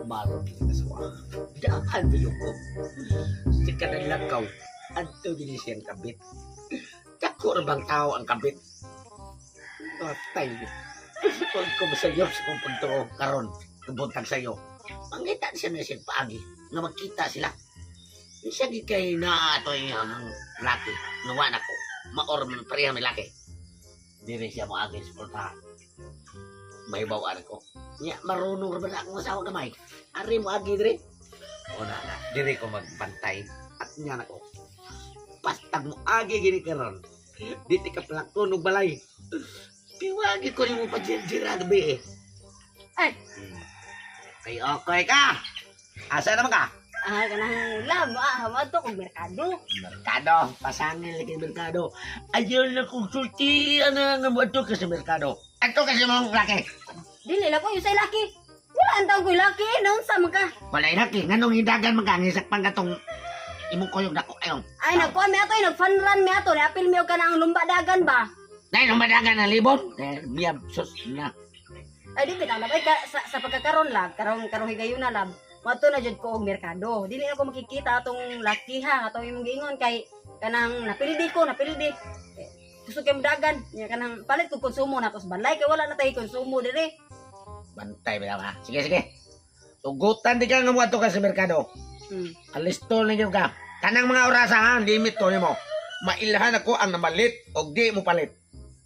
Maron din sa wa. Daan biyo ko. Si kanalakaw. Adto din siyang kabit. Dako bang tao ang kabit? Patay. Kung ko sa iyo sa kong pagtuo karon, buntag sa iyo. Mangita siya na siyang paagi na magkita sila. Siya di kay na ato yung laki. Nawa na ko. Maor man pareha may laki. Diri siya mo agi sa portahan. May bawaan ko. Nya marunong ra ba akong asawa gamay? Ari mo agi diri. O na, diri ko magbantay at nya nako. Pastag mo agi gini karon. Diti ka plakton og balay. Piwagi ko nimo pa jira gabi eh. Ay, Okay ka. Asa naman ka? kanang lab, mato kong merkado. Merkado, pasangil lagi merkado. Ayaw na kong sulti, nga mo ato ka sa merkado. Ato kasi mong laki. Dili lang ko yung sa laki. Wala ang taong ko yung laki, noon sa mga ka. Wala laki, nganong hindagan magkangisak pang katong imong kuyog dako ayon. Ay, nagkuha mi ato, nag-fun run mi ato, napil mi ka ng lumbadagan ba? Dahil nung madagan ng libon, biyab sus na. Ay, di bitang labay ka, sa pagkakaroon lab, karong higayon na lab, mato na jud ko og merkado. Dili ako makikita atong laki ha, atong imong giingon kay kanang napildi ko, napildi. Gusto kay dagan, nya kanang palit ko konsumo na tos balay kay wala na tay konsumo diri. Bantay ba ha? Sige, sige. Tugutan di ka nga mo ato ka sa merkado. Alisto na yun ka. Kanang mga orasahan, limit ko nimo. Mailhan ako ang namalit o di mo palit.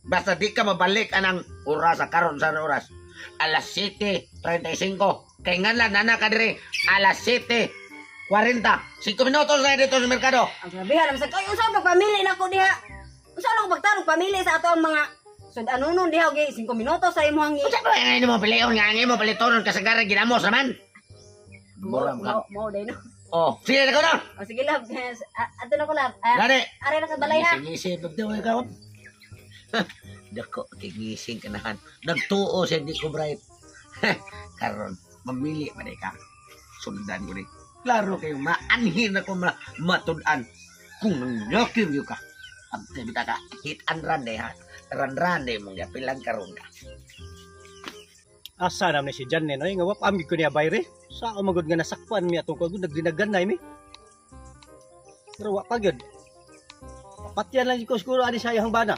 Basta di ka mabalik anang orasa karon sa oras. Alas 7:35. Kay nga lang nana ka diri. Alas 7:40. 5 minutos na dito sa merkado. Ang grabe ha, sa kayo sa pagpamili na ko diha. Unsa lang pagtarong pamili sa ato ang mga sud anunon diha og 5 minutos sa imong hangi. Unsa ba nga mo pilion nga nga mo palitonon kasagaran ginamos naman. Moram ka. Mo day no. Oh, sige na ko na. O sige lab, ato na ko lab. Gani. Are na sa balay ha. Sige, pagdaw ka. Dako, kigising ka nahan. Nagtuo siya di ko bright. Karon, mamili pa ka. Sundan ko rin. Klaro kayo, maanhin ako matudan. Kung nangyakir yun ka. Ang tibita ka, hit and run ha. Run mong yapilang karon ka. Asa naman si Jan no nga wap amig ko niya bayre. Sa magud nga nasakpan mi atong kagud nagdinaganay mi. Pero wa pagod. Patyan lang ko siguro ani sa iyang bana.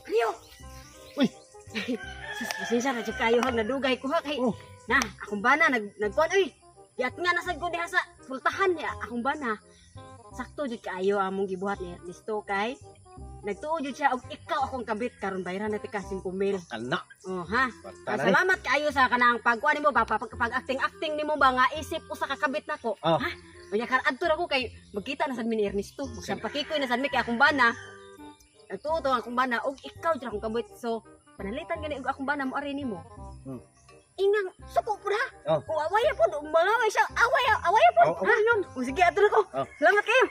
Rio. Uy. Sinsa na jud kayo hag nadugay ko ha kay. Oh. Na, akong bana nagkuan uy. Yat nga nasad ko diha sa pultahan niya akong bana. Sakto jud kaayo among gibuhat ni Ernesto kay nagtuo jud siya og ikaw akong kabit karon bayran na tika 5,000. Ana. Oh ha. Tanay. Salamat kaayo sa kanang pagkuan nimo ba pag-acting nimo ba nga isip usa ka kabit nako. Oh. Ha? Unya kan adto ra ko kay magkita na sad mi ni Ernesto. Sa pakikoy na sad mi kay akong bana. Nagtuo to akong bana og ikaw jud akong kabit. So panalitan gani og akong bana mo ari nimo. Inang suko po na. Oh. O awaya po, malaway siya. Awaya po. Oh, away yun. O sige, ato na ko. Oh. Salamat kayo.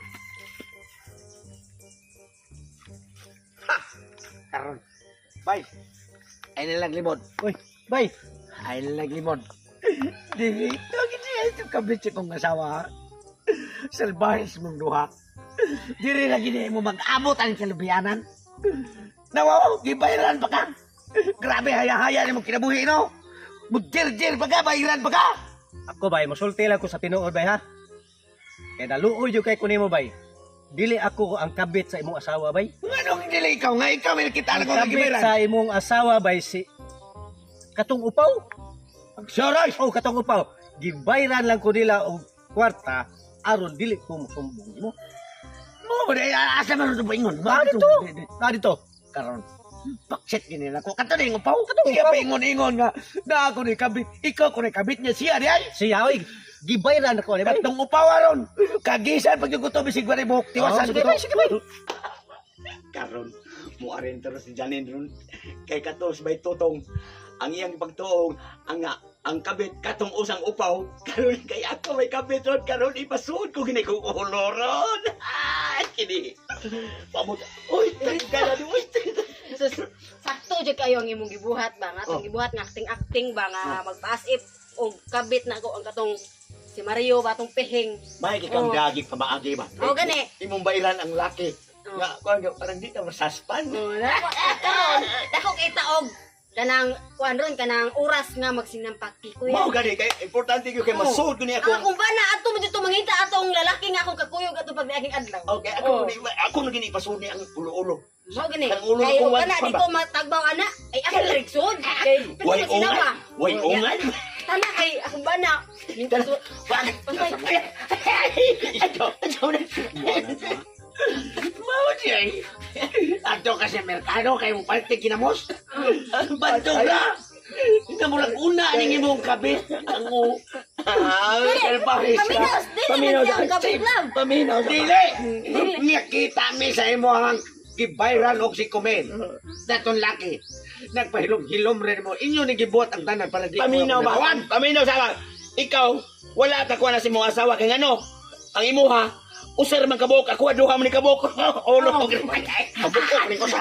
Karon. Bye. Ay nalang limod. Uy, bay. Ay nalang limod. Dili, ito kabit siya kong asawa. Salbahis mong duha. Diri lagi na mo mag-abot ang kalubianan. Nawaw, gibayaran pa ka. Grabe, haya-haya ni mong kinabuhi, no? Magdir-dir pa ka, bayaran pa ka. Ako bay, mosulti lang ko sa tinuod bay ha. Kaya naluoy jud kay kunimo bay. Dili ako ang kabit sa imong asawa bay. Anong hindi ikaw nga? Ikaw may nakita Ang ko ng kabit gibayaran. sa imong asawa bay si katong upaw. Soros! Oh, katong upaw. Gibayran lang ko nila og kwarta aron dili ko musumbong mo. Mo, asa man ito ba ingon? Dito. Karon. Bakit gini na ko? Kato na yung upaw? Siya pa ingon-ingon nga. Na ako ni kabit. Ikaw ko ni kabit niya siya di ay. Siya oy, gibayran ako ni bay. Katong upaw aron. Kagisan pag yung gusto bisig ba buhok. Tiwasan sige ko bay, sige bay. Karon mo arin pero si Janine ron kay katos bay tutong ang iyang pagtuong ang kabit katong usang upaw karon kay ako may kabit ron karon ipasuod ko gini ko oloron kini pamut oy tagala ni oy Sakto jud kayo ang imong gibuhat ba nga atong gibuhat nga acting ba nga magpaasip og kabit na ko ang katong si Mario ba atong pehing. may kikang Oh. dagi pa maagi ba Oh, gani. imong bayran ang laki Oh. nga parang di ka masaspan Karon, dako kay taog kanang kuan ron kanang oras nga magsinampaki kuya. Mao gani kay importante gyud kay Oo. masud ko niya ako. Akong bana ato mo dito mangita atong lalaki nga akong kakuyog ato pag naking adlaw. Okay, Oo. ako na gini pasud ni ang ulo-ulo. Mao gani. Ang ulo Kay ko, kana wan- dito matagbaw ana ay ako riksod. Kay Way pwede sinawa. ungan. Way Oo, ungan. Tana kay akong bana. Minto Pantay. Ato na. Mao diay. Ato kasi merkado kay mo parte kinamos. Bantog na. Ina mo lang una ning imong kabit. Ang salbahis ka. Paminaw, dili man siyang kabit lang. Paminaw. Dili. Nakita mi sa imo ang gibayran og si Kumen. Daton laki. Nagpahilom-hilom rin mo. Inyo ni gibuhat ang tanan para di Paminaw ba? Paminaw sa ikaw, wala ta ko na si mong asawa kay ngano. Ang imuha, usar man kabok, ako duha man ni kabok. Ulo ko. Kabok ko sa.